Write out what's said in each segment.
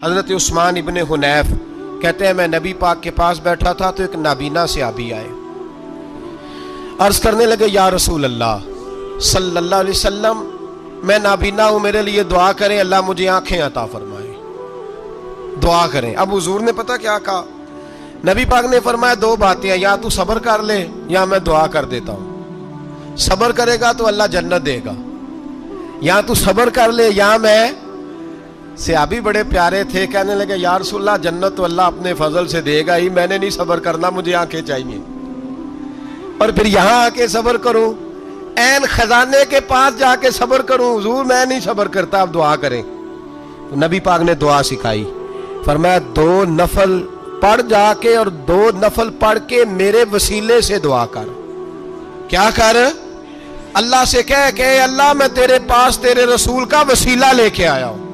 حضرت عثمان ابن حنیف کہتے ہیں میں نبی پاک کے پاس بیٹھا تھا تو ایک نابینا صحابی آئے، عرض کرنے لگے یا رسول اللہ صلی اللہ علیہ وسلم میں نابینا ہوں، میرے لیے دعا کریں، اللہ مجھے آنکھیں عطا فرمائے، دعا کریں۔ اب حضور نے پتہ کیا کہا؟ نبی پاک نے فرمایا دو باتیں ہیں، یا تو صبر کر لے یا میں دعا کر دیتا ہوں۔ صبر کرے گا تو اللہ جنت دے گا، یا تو صبر کر لے یا میں۔ صحابی بڑے پیارے تھے، کہنے لگے یا رسول اللہ جنت تو اللہ اپنے فضل سے دے گا ہی، میں نے نہیں صبر کرنا، مجھے آنکھیں چاہیے، اور پھر یہاں آ کے صبر کروں، عین خزانے کے پاس جا کے صبر کروں؟ حضور میں نہیں صبر کرتا، آپ دعا کریں۔ تو نبی پاک نے دعا سکھائی، فرمایا دو نفل پڑھ جا کے اور دو نفل پڑھ کے میرے وسیلے سے دعا کر۔ کیا کر؟ اللہ سے کہہ کہ اے اللہ میں تیرے پاس تیرے رسول کا وسیلہ لے کے آیا ہوں،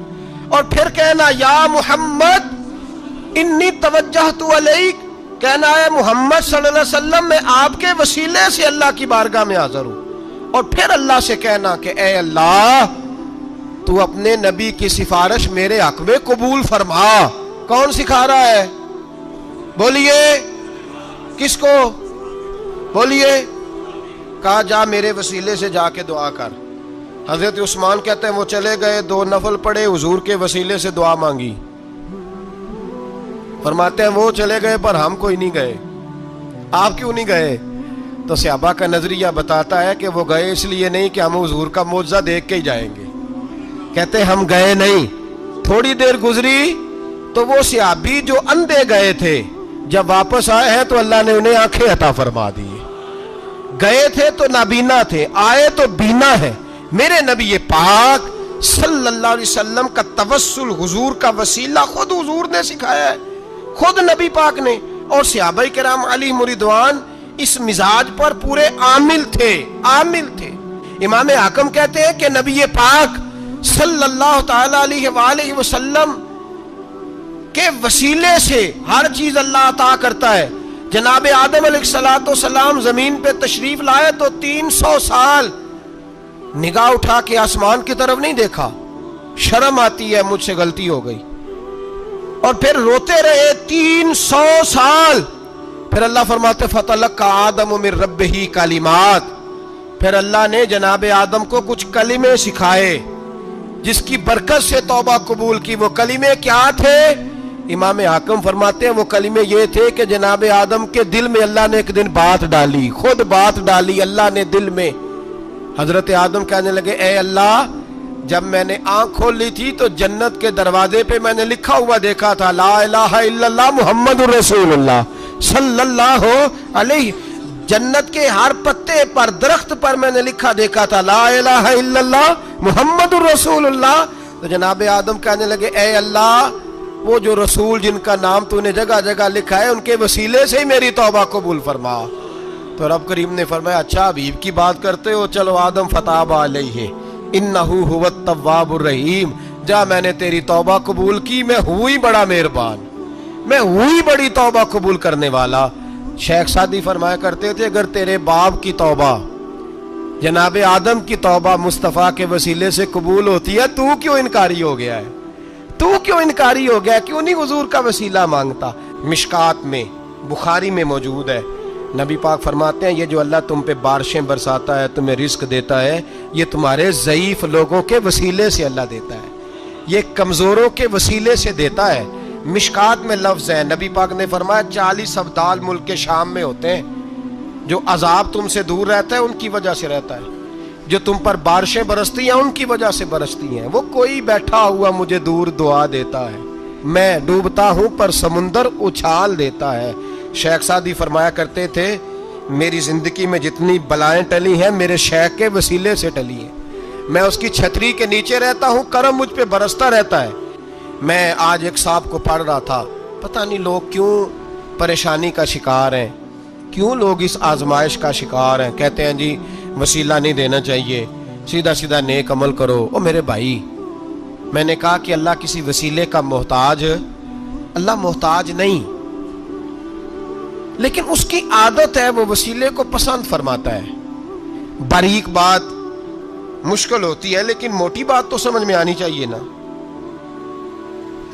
اور پھر کہنا یا محمد انی توجہت الیک، کہنا ہے محمد صلی اللہ علیہ وسلم میں آپ کے وسیلے سے اللہ کی بارگاہ میں حاضر ہوں، اور پھر اللہ سے کہنا کہ اے اللہ تو اپنے نبی کی سفارش میرے حق میں قبول فرما۔ کون سکھا رہا ہے؟ بولیے کس کو؟ بولیے۔ کہا جا میرے وسیلے سے جا کے دعا کر۔ حضرت عثمان کہتے ہیں وہ چلے گئے، دو نفل پڑھے، حضور کے وسیلے سے دعا مانگی۔ فرماتے ہیں وہ چلے گئے پر ہم کوئی نہیں گئے۔ آپ کیوں نہیں گئے؟ تو صحابہ کا نظریہ بتاتا ہے کہ وہ گئے اس لیے نہیں کہ ہم حضور کا معجزہ دیکھ کے ہی جائیں گے، کہتے ہیں ہم گئے نہیں۔ تھوڑی دیر گزری تو وہ صحابی جو اندھے گئے تھے جب واپس آئے ہیں تو اللہ نے انہیں آنکھیں عطا فرما دی۔ گئے تھے تو نابینا تھے، آئے تو بینا ہے۔ میرے نبی پاک صلی اللہ علیہ وسلم کا توسل، حضور کا وسیلہ خود حضور نے سکھایا ہے، خود نبی پاک نے، اور صحابہ کرام علیہم رضوان اس مزاج پر پورے عامل تھے، عامل تھے۔ امام حاکم کہتے ہیں کہ نبی پاک صلی اللہ تعالی علیہ وآلہ وسلم کے وسیلے سے ہر چیز اللہ عطا کرتا ہے۔ جناب آدم علیہ السلام زمین پہ تشریف لائے تو 300 سال نگاہ اٹھا کے آسمان کی طرف نہیں دیکھا، شرم آتی ہے مجھ سے غلطی ہو گئی، اور پھر روتے رہے 300 سال۔ پھر اللہ فرماتے فَتَلَقَّى آدَمُ مِن رَبِّهِ کلمات، پھر اللہ نے جناب آدم کو کچھ کلمے سکھائے جس کی برکت سے توبہ قبول کی۔ وہ کلمے کیا تھے؟ امام حاکم فرماتے ہیں وہ کلمے یہ تھے کہ جناب آدم کے دل میں اللہ نے ایک دن بات ڈالی، خود بات ڈالی اللہ نے دل میں۔ حضرت آدم کہنے لگے اے اللہ جب میں نے آنکھ کھول لی تھی تو جنت کے دروازے پہ میں نے لکھا ہوا دیکھا تھا لا الہ الا اللہ محمد رسول اللہ صلی اللہ علیہ، جنت کے ہر پتے پر درخت پر میں نے لکھا دیکھا تھا لا الہ الا اللہ محمد رسول اللہ۔ تو جناب آدم کہنے لگے اے اللہ وہ جو رسول جن کا نام تو نے جگہ جگہ لکھا ہے ان کے وسیلے سے ہی میری توبہ قبول فرما۔ تو رب کریم نے فرمایا اچھا حبیب کی بات کرتے ہو، چلو آدم فتاب علیہ انہ هو التواب الرحیم، جا میں نے تیری توبہ قبول کی، میں ہوئی بڑا مہربان، میں ہوئی بڑی توبہ قبول کرنے والا۔ شیخ سعدی فرمایا کرتے تھے اگر تیرے باپ کی توبہ جناب آدم کی توبہ مصطفیٰ کے وسیلے سے قبول ہوتی ہے تو کیوں انکاری ہو گیا ہے؟ تو کیوں انکاری ہو گیا؟ کیوں نہیں حضور کا وسیلہ مانگتا؟ مشکات میں بخاری میں موجود ہے، نبی پاک فرماتے ہیں یہ جو اللہ تم پہ بارشیں برساتا ہے، تمہیں رزق دیتا ہے، یہ تمہارے ضعیف لوگوں کے وسیلے سے اللہ دیتا ہے، یہ کمزوروں کے وسیلے سے دیتا ہے۔ مشکات میں لفظ ہے، نبی پاک نے فرمایا 40 ابدال ملک کے شام میں ہوتے ہیں، جو عذاب تم سے دور رہتا ہے ان کی وجہ سے رہتا ہے، جو تم پر بارشیں برستی ہیں ان کی وجہ سے برستی ہیں۔ وہ کوئی بیٹھا ہوا مجھے دور دعا دیتا ہے، میں ڈوبتا ہوں پر سمندر اچھال دیتا ہے۔ شیخ سعدی فرمایا کرتے تھے میری زندگی میں جتنی بلائیں ٹلی ہیں میرے شیخ کے وسیلے سے ٹلی ہیں، میں اس کی چھتری کے نیچے رہتا ہوں، کرم مجھ پہ برستا رہتا ہے۔ میں آج ایک صاحب کو پڑھ رہا تھا، پتہ نہیں لوگ کیوں پریشانی کا شکار ہیں، کیوں لوگ اس آزمائش کا شکار ہیں، کہتے ہیں جی وسیلہ نہیں دینا چاہیے، سیدھا سیدھا نیک عمل کرو۔ او میرے بھائی میں نے کہا کہ اللہ کسی وسیلے کا محتاج، اللہ محتاج نہیں، لیکن اس کی عادت ہے وہ وسیلے کو پسند فرماتا ہے۔ باریک بات مشکل ہوتی ہے لیکن موٹی بات تو سمجھ میں آنی چاہیے نا۔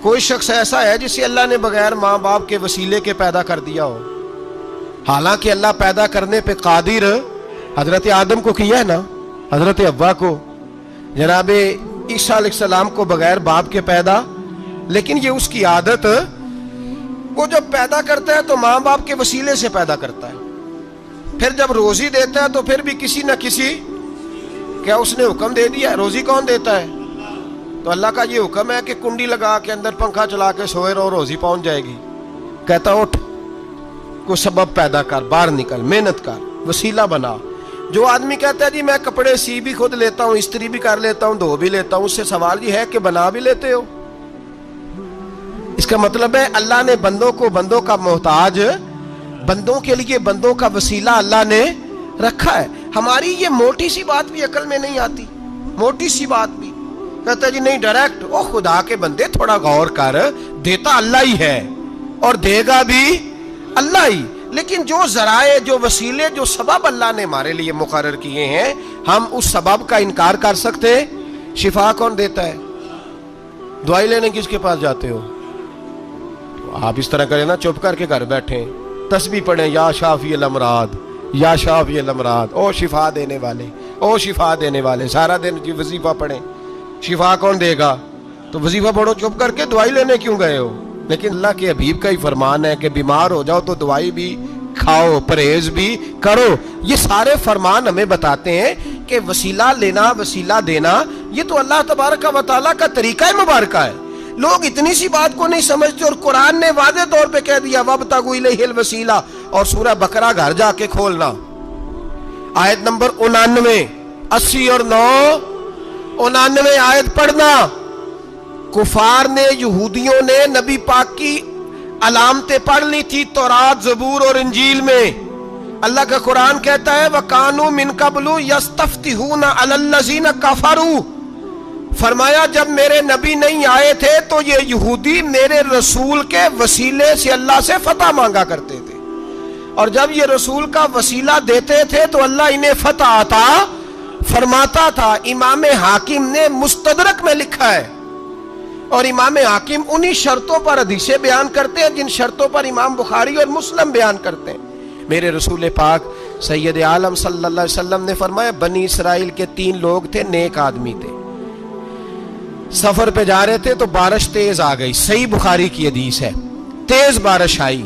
کوئی شخص ایسا ہے جسے اللہ نے بغیر ماں باپ کے وسیلے کے پیدا کر دیا ہو؟ حالانکہ اللہ پیدا کرنے پہ قادر حضرت آدم کو کیا ہے نا، حضرت حوا کو، جناب عیسیٰ علیہ السلام کو بغیر باپ کے پیدا، لیکن یہ اس کی عادت، وہ جب پیدا کرتا ہے تو ماں باپ کے وسیلے سے پیدا کرتا ہے، پھر جب روزی دیتا ہے تو پھر بھی کسی نہ کسی، کیا اس نے حکم دے دیا؟ روزی کون دیتا ہے؟ تو اللہ کا یہ حکم ہے کہ کنڈی لگا کے اندر پنکھا چلا کے سوئے رہو، روزی پہنچ جائے گی۔ کہتا اٹھ، کو سبب پیدا کر، باہر نکل، محنت کر، وسیلہ بنا۔ جو آدمی کہتا ہے جی میں کپڑے سی بھی خود لیتا ہوں، استری بھی کر لیتا ہوں، دھو بھی لیتا ہوں، اس سے سوال یہ ہے کہ بنا بھی لیتے ہو؟ اس کا مطلب ہے اللہ نے بندوں کو بندوں کا محتاج، بندوں کے لیے بندوں کا وسیلہ اللہ نے رکھا ہے۔ ہماری یہ موٹی سی بات بھی عقل میں نہیں آتی، موٹی سی بات بھی کہتا ہے جی نہیں ڈائریکٹ، او خدا کے بندے تھوڑا غور کر، دیتا اللہ ہی ہے اور دے گا بھی اللہ ہی، لیکن جو ذرائع، جو وسیلے، جو سبب اللہ نے ہمارے لیے مقرر کیے ہیں، ہم اس سبب کا انکار کر سکتے؟ شفا کون دیتا ہے؟ دوائی لینے کس کے پاس جاتے ہو؟ آپ اس طرح کریں نا، چپ کر کے گھر بیٹھیں، تسبیح پڑھیں، یا شافی الامراض، یا شافی الامراض، او شفا دینے والے، او شفا دینے والے، سارا دن جی وظیفہ پڑھیں، شفا کون دے گا؟ تو وظیفہ پڑھو چپ کر کے، دوائی لینے کیوں گئے ہو؟ لیکن اللہ کے حبیب کا ہی فرمان ہے کہ بیمار ہو جاؤ تو دوائی بھی کھاؤ، پرہیز بھی کرو۔ یہ سارے فرمان ہمیں بتاتے ہیں کہ وسیلہ لینا، وسیلہ دینا، یہ تو اللہ تبارک و تعالیٰ کا طریقہ مبارکہ ہے۔ لوگ اتنی سی بات کو نہیں سمجھتے، اور قرآن نے واضح طور پہ کہہ دیا وَابْتَغُوا إِلَيْهِ الْوَسِيلَةَ، اور سورہ بقرہ گھر جا کے کھولنا، آیت نمبر 99، 80 اور 99 آیت پڑھنا۔ کفار نے، یہودیوں نے نبی پاک کی علامتیں پڑھ لی تھی تورات، زبور اور انجیل میں۔ اللہ کا قرآن کہتا ہے وَكَانُوا مِن قَبْلُ يَسْتَفْتِحُونَ عَلَى الَّذِينَ كَفَرُوا، فرمایا جب میرے نبی نہیں آئے تھے تو یہ یہودی میرے رسول کے وسیلے سے اللہ سے فتح مانگا کرتے تھے، اور جب یہ رسول کا وسیلہ دیتے تھے تو اللہ انہیں فتح عطا فرماتا تھا۔ امام حاکم نے مستدرک میں لکھا ہے، اور امام حاکم انہی شرطوں پر حدیثیں بیان کرتے ہیں جن شرطوں پر امام بخاری اور مسلم بیان کرتے ہیں۔ میرے رسول پاک سید عالم صلی اللہ علیہ وسلم نے فرمایا بنی اسرائیل کے 3 لوگ تھے، نیک آدمی تھے، سفر پہ جا رہے تھے تو بارش تیز آ گئی، صحیح بخاری کی حدیث ہے، تیز بارش آئی،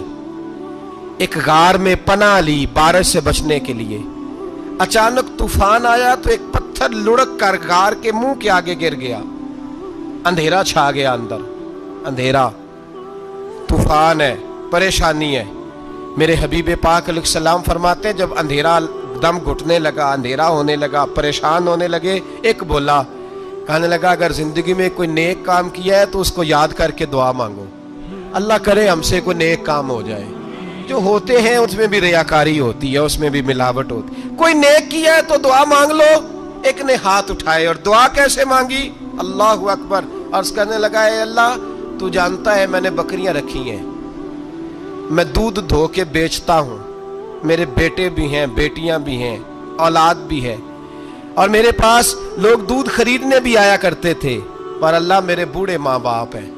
ایک غار میں پناہ لی بارش سے بچنے کے لیے۔ اچانک طوفان آیا تو ایک پتھر لڑک کر غار کے منہ کے آگے گر گیا، اندھیرا چھا گیا، اندر اندھیرا، طوفان ہے، پریشانی ہے۔ میرے حبیب پاک علیہ السلام فرماتے ہیں جب اندھیرا دم گھٹنے لگا، اندھیرا ہونے لگا، پریشان ہونے لگے، ایک بولا، کہنے لگا اگر زندگی میں کوئی نیک کام کیا ہے تو اس کو یاد کر کے دعا مانگو، اللہ کرے ہم سے کوئی نیک کام ہو جائے۔ جو ہوتے ہیں اس میں بھی ریاکاری ہوتی ہے، اس میں بھی ملاوٹ ہوتی ہے۔ کوئی نیک کیا ہے تو دعا مانگ لو۔ ایک نے ہاتھ اٹھائے، اور دعا کیسے مانگی؟ اللہ اکبر، عرض کرنے لگا اے اللہ تو جانتا ہے میں نے بکریاں رکھی ہیں، میں دودھ دھو کے بیچتا ہوں، میرے بیٹے بھی ہیں، بیٹیاں بھی ہیں، اولاد بھی ہے، اور میرے پاس لوگ دودھ خریدنے بھی آیا کرتے تھے، پر اللہ میرے بوڑھے ماں باپ ہیں،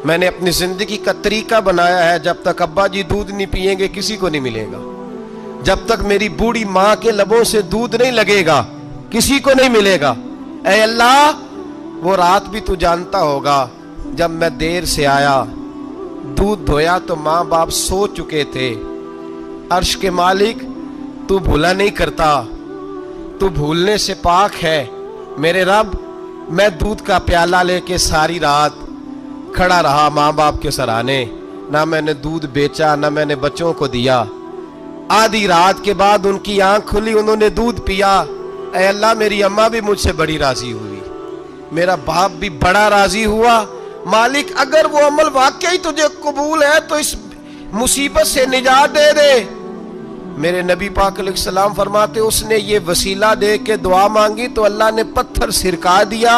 میں نے اپنی زندگی کا طریقہ بنایا ہے جب تک ابا جی دودھ نہیں پئیں گے کسی کو نہیں ملے گا، جب تک میری بوڑھی ماں کے لبوں سے دودھ نہیں لگے گا کسی کو نہیں ملے گا۔ اے اللہ وہ رات بھی تو جانتا ہوگا جب میں دیر سے آیا، دودھ دھویا تو ماں باپ سو چکے تھے۔ عرش کے مالک تو بھولا نہیں کرتا، تو بھولنے سے پاک ہے۔ میرے رب میں دودھ کا پیالہ لے کے ساری رات کھڑا رہا ماں باپ کے سرانے، نہ میں نے دودھ بیچا نہ میں نے بچوں کو دیا۔ آدھی رات کے بعد ان کی آنکھ کھلی، انہوں نے دودھ پیا۔ اے اللہ میری اماں بھی مجھ سے بڑی راضی ہوئی، میرا باپ بھی بڑا راضی ہوا۔ مالک اگر وہ عمل واقعی تجھے قبول ہے تو اس مصیبت سے نجات دے دے۔ میرے نبی پاک علیہ السلام فرماتے اس نے یہ وسیلہ دے کے دعا مانگی تو اللہ نے پتھر سرکا دیا۔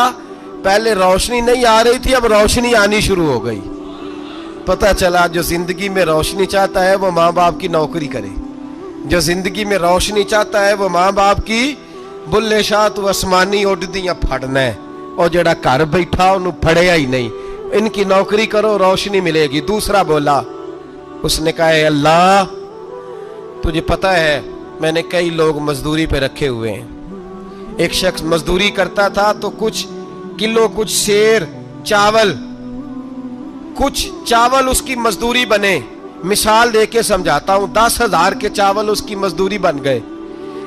پہلے روشنی نہیں آ رہی تھی، اب روشنی آنی شروع ہو گئی۔ پتہ چلا جو زندگی میں روشنی چاہتا ہے وہ ماں باپ کی نوکری کرے، جو زندگی میں روشنی چاہتا ہے وہ ماں باپ کی بلے شاہ تو آسمانی اڈدیاں پھڑنا ہے، اور جڑا گھر بیٹھا انہوں پھڑیا ہی نہیں۔ ان کی نوکری کرو روشنی ملے گی. دوسرا بولا, اس نے کہا اے اللہ تجھے پتا ہے میں نے کئی لوگ مزدوری پہ رکھے ہوئے ہیں. ایک شخص مزدوری کرتا تھا تو کچھ کلو کچھ سیر چاول اس کی مزدوری بنے. مثال دے کے سمجھاتا ہوں, 10,000 کے چاول اس کی مزدوری بن گئے.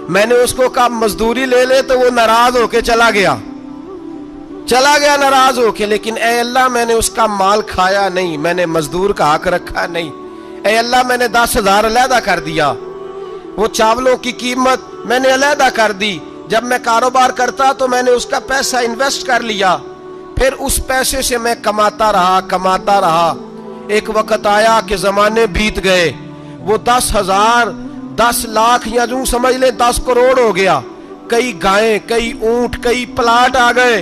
میں نے اس کو کہا مزدوری لے لے تو وہ ناراض ہو کے چلا گیا ناراض ہو کے. لیکن اے اللہ میں نے اس کا مال کھایا نہیں, میں نے مزدور کا حق رکھا نہیں. اے اللہ میں نے 10,000 علیحدہ کر دیا, وہ چاولوں کی قیمت میں نے علیحدہ کر دی. جب میں کاروبار کرتا تو میں نے اس کا پیسہ انویسٹ کر لیا, پھر اس پیسے سے میں کماتا رہا. ایک وقت آیا کہ زمانے بیت گئے, وہ 10,000 10 لاکھ یا جو سمجھ لیں 10 کروڑ ہو گیا. کئی گائیں, کئی اونٹ, کئی پلاٹ آ گئے.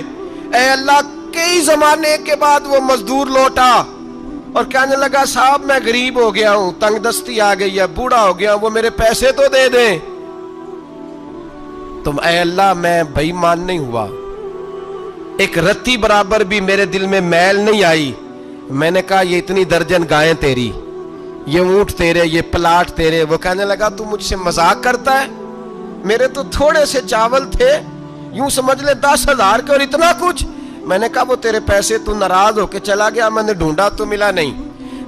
اے اللہ کئی زمانے کے بعد وہ مزدور لوٹا اور کہنے لگا صاحب میں غریب ہو گیا ہوں, تنگ دستی آ گئی ہے, بوڑھا ہو گیا ہوں, وہ میرے پیسے تو دے دیں. تم اے اللہ میں بے ایمان نہیں ہوا, ایک رتی برابر بھی میرے دل میں میل نہیں آئی. میں نے کہا یہ اتنی درجن گائیں تیری, یہ اونٹ تیرے, یہ پلاٹ تیرے. وہ کہنے لگا تو مجھ سے مذاق کرتا ہے, میرے تو تھوڑے سے چاول تھے, یوں سمجھ لے 10,000 کے اور اتنا کچھ. میں نے کہا وہ تیرے پیسے تو ناراض ہو کے چلا گیا, میں نے ڈھونڈا تو ملا نہیں.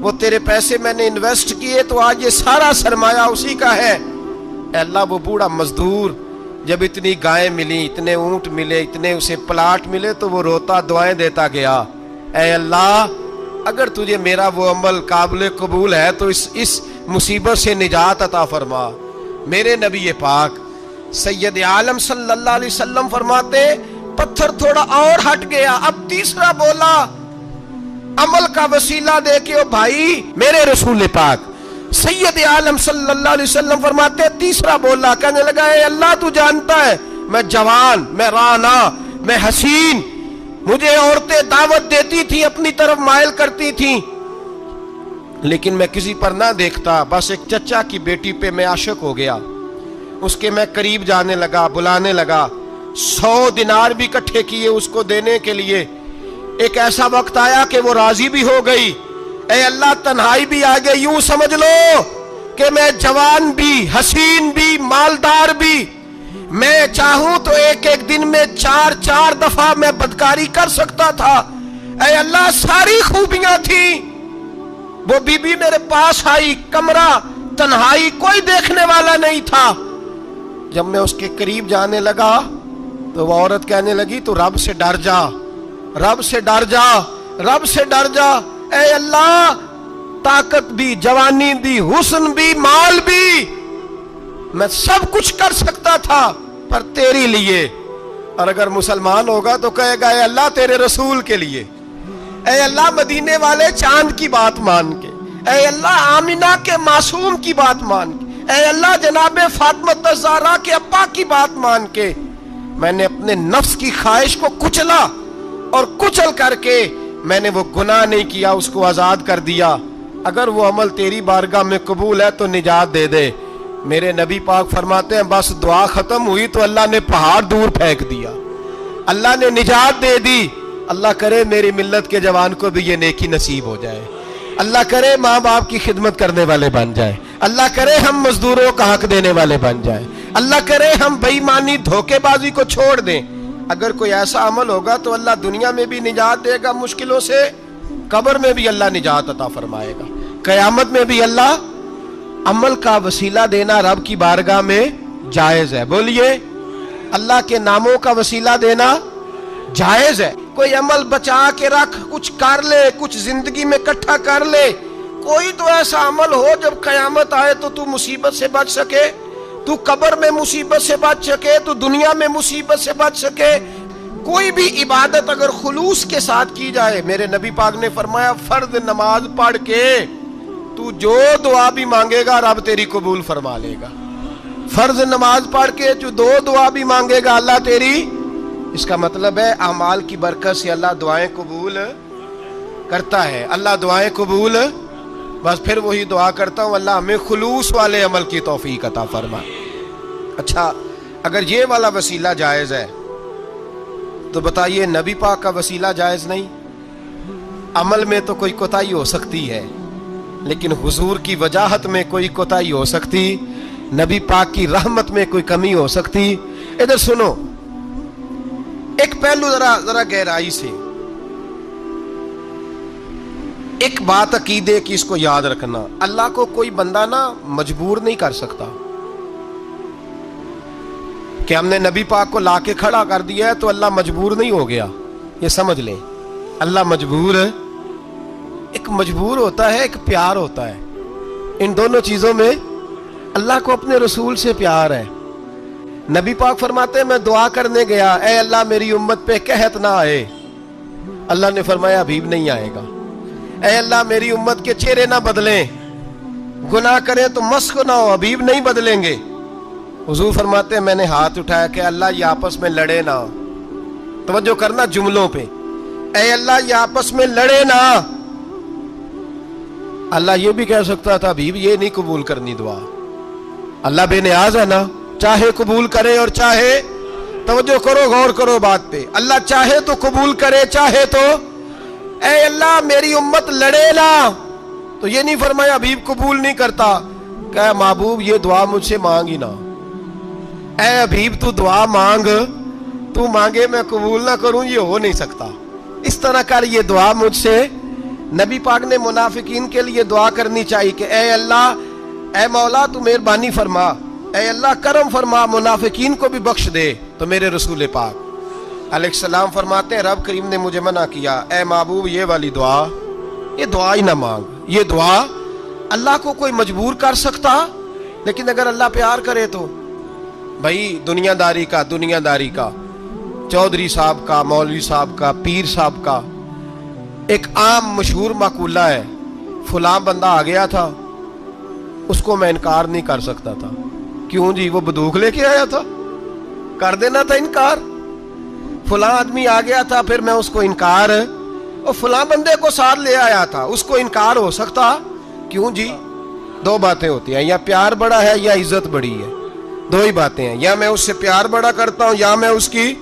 وہ تیرے پیسے میں نے انویسٹ کیے تو آج یہ سارا سرمایہ اسی کا ہے. اے اللہ وہ بوڑھا مزدور جب اتنی گائیں ملی, اتنے اونٹ ملے, اتنے اسے پلاٹ ملے تو وہ روتا دعائیں دیتا گیا. اے اللہ اگر تجھے میرا وہ عمل قابل قبول ہے تو اس مصیبت سے نجات عطا فرما. میرے نبی پاک سید عالم صلی اللہ علیہ وسلم فرماتے پتھر تھوڑا اور ہٹ گیا. اب تیسرا بولا عمل کا وسیلہ دے کے, او بھائی میرے رسول پاک سید عالم صلی اللہ علیہ وسلم فرماتے تیسرا بولا, کہنے لگا اے اللہ تو جانتا ہے میں جوان, میں رانا, میں حسین, مجھے عورتیں دعوت دیتی تھی, اپنی طرف مائل کرتی تھیں, لیکن میں کسی پر نہ دیکھتا. بس ایک چچا کی بیٹی پہ میں عاشق ہو گیا, اس کے میں قریب جانے لگا, بلانے لگا. 100 دینار بھی اکٹھے کیے اس کو دینے کے لیے. ایک ایسا وقت آیا کہ وہ راضی بھی ہو گئی. اے اللہ تنہائی بھی آ گئی. یوں سمجھ لو کہ میں جوان بھی, حسین بھی, مالدار بھی, میں چاہوں تو ایک دن میں 4 دفعہ میں بدکاری کر سکتا تھا. اے اللہ ساری خوبیاں تھیں. وہ بی بی میرے پاس آئی, کمرہ تنہائی, کوئی دیکھنے والا نہیں تھا. جب میں اس کے قریب جانے لگا تو وہ عورت کہنے لگی تو رب سے ڈر جا, رب سے ڈر جا, رب سے ڈر جا. اے اللہ طاقت بھی, جوانی بھی, حسن بھی, مال بھی, میں سب کچھ کر سکتا تھا پر تیری لیے. اور اگر مسلمان ہوگا تو کہے گا اے اللہ تیرے رسول کے لیے. اے اللہ مدینے والے چاند کی بات مان کے, اے اللہ آمینہ کے معصوم کی بات مان کے, اے اللہ جناب فاطمہ الزہرا کے ابا کی بات مان کے میں نے اپنے نفس کی خواہش کو کچلا اور کچل کر کے میں نے وہ گناہ نہیں کیا, اس کو آزاد کر دیا. اگر وہ عمل تیری بارگاہ میں قبول ہے تو نجات دے دے. میرے نبی پاک فرماتے ہیں بس دعا ختم ہوئی تو اللہ نے پہاڑ دور پھینک دیا, اللہ نے نجات دے دی. اللہ کرے میری ملت کے جوان کو بھی یہ نیکی نصیب ہو جائے. اللہ کرے ماں باپ کی خدمت کرنے والے بن جائیں. اللہ کرے ہم مزدوروں کا حق دینے والے بن جائیں. اللہ کرے ہم بے ایمانی دھوکے بازی کو چھوڑ دیں. اگر کوئی ایسا عمل ہوگا تو اللہ دنیا میں بھی نجات دے گا مشکلوں سے, قبر میں بھی اللہ نجات عطا فرمائے گا, قیامت میں بھی اللہ. عمل کا وسیلہ دینا رب کی بارگاہ میں جائز ہے. بولیے اللہ کے ناموں کا وسیلہ دینا جائز ہے. کوئی عمل بچا کے رکھ, کچھ کر لے, کچھ زندگی میں اکٹھا کر لے. کوئی تو ایسا عمل ہو جب قیامت آئے تو مصیبت سے بچ سکے, تو قبر میں مصیبت سے بچ سکے, تو دنیا میں مصیبت سے بچ سکے. کوئی بھی عبادت اگر خلوص کے ساتھ کی جائے, میرے نبی پاک نے فرمایا فرض نماز پڑھ کے تو جو دعا بھی مانگے گا رب تیری قبول فرما لے گا. فرض نماز پڑھ کے جو دعا بھی مانگے گا اللہ تیری. اس کا مطلب ہے اعمال کی برکت سے اللہ دعائیں قبول کرتا ہے. اللہ دعائیں قبول, بس پھر وہی دعا کرتا ہوں اللہ ہمیں خلوص والے عمل کی توفیق عطا فرما. اچھا اگر یہ والا وسیلہ جائز ہے تو بتائیے نبی پاک کا وسیلہ جائز نہیں؟ عمل میں تو کوئی کوتاہی ہو سکتی ہے، لیکن حضور کی وجاہت میں کوئی کوتاہی ہو سکتی، نبی پاک کی رحمت میں کوئی کمی ہو سکتی۔ ادھر سنو، ایک پہلو ذرا گہرائی سے، ایک بات عقیدے کی اس کو یاد رکھنا، اللہ کو کوئی بندہ نا مجبور نہیں کر سکتا کہ ہم نے نبی پاک کو لا کے کھڑا کر دیا ہے تو اللہ مجبور نہیں ہو گیا، یہ سمجھ لیں۔ اللہ مجبور ہے، ایک مجبور ہوتا ہے، ایک پیار ہوتا ہے، ان دونوں چیزوں میں اللہ کو اپنے رسول سے پیار ہے۔ نبی پاک فرماتے ہیں میں دعا کرنے گیا، اے اللہ میری امت پہ قحط نہ آئے، اللہ نے فرمایا حبیب نہیں آئے گا۔ اے اللہ میری امت کے چہرے نہ بدلیں، گناہ کریں تو مسخ نہ ہو، حبیب نہیں بدلیں گے۔ حضور فرماتے ہیں میں نے ہاتھ اٹھایا کہ اللہ یہ آپس میں لڑے نہ، توجہ کرنا جملوں پہ، اے اللہ یہ آپس میں لڑے نہ۔ اللہ یہ بھی کہہ سکتا تھا حبیب یہ نہیں قبول کرنی دعا، اللہ بے نیاز ہے نا، چاہے قبول کرے اور چاہے، توجہ کرو غور کرو بات پہ، اللہ چاہے تو قبول کرے چاہے تو، اے اللہ میری امت لڑے نا، تو یہ نہیں فرمایا حبیب قبول نہیں کرتا، کہ محبوب یہ دعا مجھ سے مانگ ہی نہ، اے حبیب تو دعا مانگ، تو مانگے میں قبول نہ کروں، یہ ہو نہیں سکتا، اس طرح کر یہ دعا مجھ سے۔ نبی پاک نے منافقین کے لیے دعا کرنی چاہیے کہ اے اللہ، اے مولا تو مہربانی فرما، اے اللہ کرم فرما، منافقین کو بھی بخش دے۔ تو میرے رسول پاک علیہ السلام فرماتے ہیں رب کریم نے مجھے منع کیا، اے محبوب یہ والی دعا، یہ دعا ہی نہ مانگ، یہ دعا اللہ کو کوئی مجبور کر سکتا، لیکن اگر اللہ پیار کرے تو، بھائی دنیا داری کا چودھری صاحب کا، مولوی صاحب کا، پیر صاحب کا ایک عام مشہور مقولہ ہے، فلاں بندہ آ گیا تھا اس کو میں انکار نہیں کر سکتا تھا، کیوں جی وہ بندوق لے کے آیا تھا، کر دینا تھا انکار، فلاں آدمی آ گیا تھا پھر میں اس کو انکار، اور فلاں بندے کو ساتھ لے آیا تھا اس کو انکار ہو سکتا، کیوں جی؟ دو باتیں ہوتی ہیں، یا پیار بڑا ہے یا عزت بڑی ہے، دو ہی باتیں ہیں، یا میں اس سے پیار بڑا کرتا ہوں یا میں اس کی،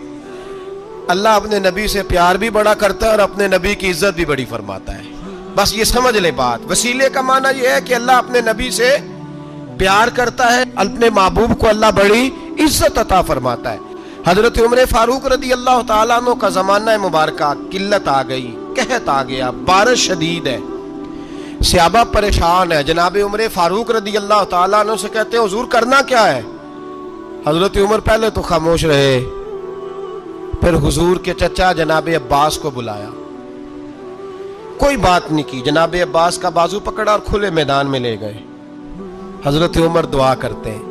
اللہ اپنے نبی سے پیار بھی بڑا کرتا ہے اور اپنے نبی کی عزت بھی بڑی فرماتا ہے، بس یہ سمجھ لے بات۔ وسیلے کا معنی یہ ہے کہ اللہ اپنے نبی سے پیار کرتا ہے، اپنے محبوب کو اللہ بڑی عزت عطا فرماتا ہے۔ حضرت عمر فاروق رضی اللہ تعالیٰ عنہ کا زمانہ مبارکہ، قلت آ گئی، قحط آ گیا، بارش شدید ہے، صحابہ پریشان ہے، جناب عمر فاروق رضی اللہ تعالیٰ عنہ سے کہتے ہیں حضور کرنا کیا ہے؟ حضرت عمر پہلے تو خاموش رہے، پھر حضور کے چچا جناب عباس کو بلایا، کوئی بات نہیں کی، جناب عباس کا بازو پکڑا اور کھلے میدان میں لے گئے۔ حضرت عمر دعا کرتے ہیں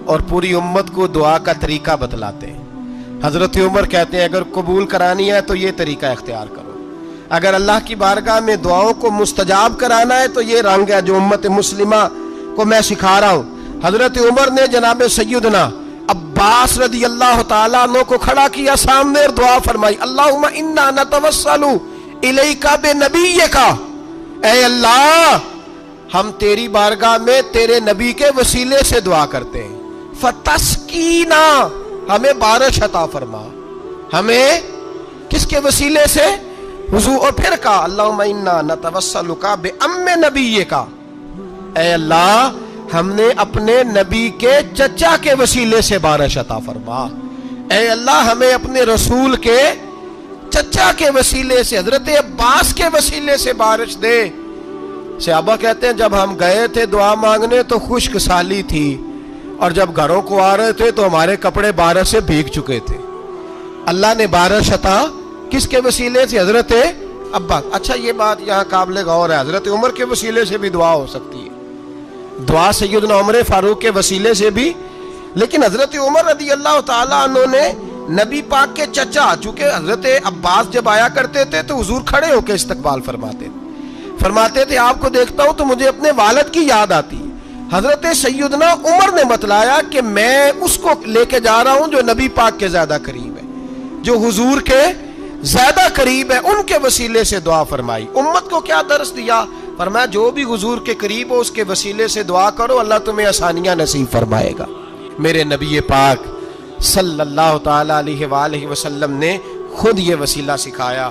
اور پوری امت کو دعا کا طریقہ بتلاتے ہیں۔ حضرت عمر کہتے ہیں اگر قبول کرانی ہے تو یہ طریقہ اختیار کرو، اگر اللہ کی بارگاہ میں دعاؤں کو مستجاب کرانا ہے تو یہ رنگ ہے جو امت مسلمہ کو میں سکھا رہا ہوں۔ حضرت عمر نے جناب سیدنا عباس رضی اللہ تعالیٰ عنہ کو کھڑا کیا سامنے اور دعا فرمائی، اللہم انا نتوسل الیک بنبیک، اے اللہ ہم تیری بارگاہ میں تیرے نبی کے وسیلے سے دعا کرتے ہیں، فتسقینا، ہمیں بارش عطا فرما، ہمیں کس کے وسیلے سے؟ حضور، اور پھر کہا اللہم انا نتوسلک بام نبیک، اے اللہ ہم نے اپنے نبی کے چچا کے وسیلے سے بارش عطا فرما، اے اللہ ہمیں اپنے رسول کے چچا کے وسیلے سے، حضرت عباس کے وسیلے سے بارش دے۔ صحابہ کہتے ہیں جب ہم گئے تھے دعا مانگنے تو خشک سالی تھی، اور جب گھروں کو آ رہے تھے تو ہمارے کپڑے بارش سے بھیگ چکے تھے، اللہ نے بارش عطا کس کے وسیلے سے؟ حضرت عباس۔ اچھا یہ بات یہاں قابل غور ہے، حضرت عمر کے وسیلے سے بھی دعا ہو سکتی ہے، دعا سیدنا عمر فاروق کے وسیلے سے بھی، لیکن حضرت عمر رضی اللہ تعالیٰ عنہ نے نبی پاک کے چچا، چونکہ حضرت عباس جب آیا کرتے تھے تو حضور کھڑے ہو کے استقبال فرماتے تھے آپ کو دیکھتا ہوں تو مجھے اپنے والد کی یاد آتی۔ حضرت سیدنا عمر نے بتلایا کہ میں اس کو لے کے جا رہا ہوں جو نبی پاک کے زیادہ قریب ہے، جو حضور کے زیادہ قریب ہے، ان کے وسیلے سے دعا فرمائی۔ امت کو کیا درس دیا؟ فرمایا جو بھی حضور کے قریب ہو اس کے وسیلے سے دعا کرو، اللہ تمہیں آسانیاں نصیب فرمائے گا۔ میرے نبی پاک صلی اللہ تعالی علیہ وآلہ وسلم نے خود یہ وسیلہ سکھایا۔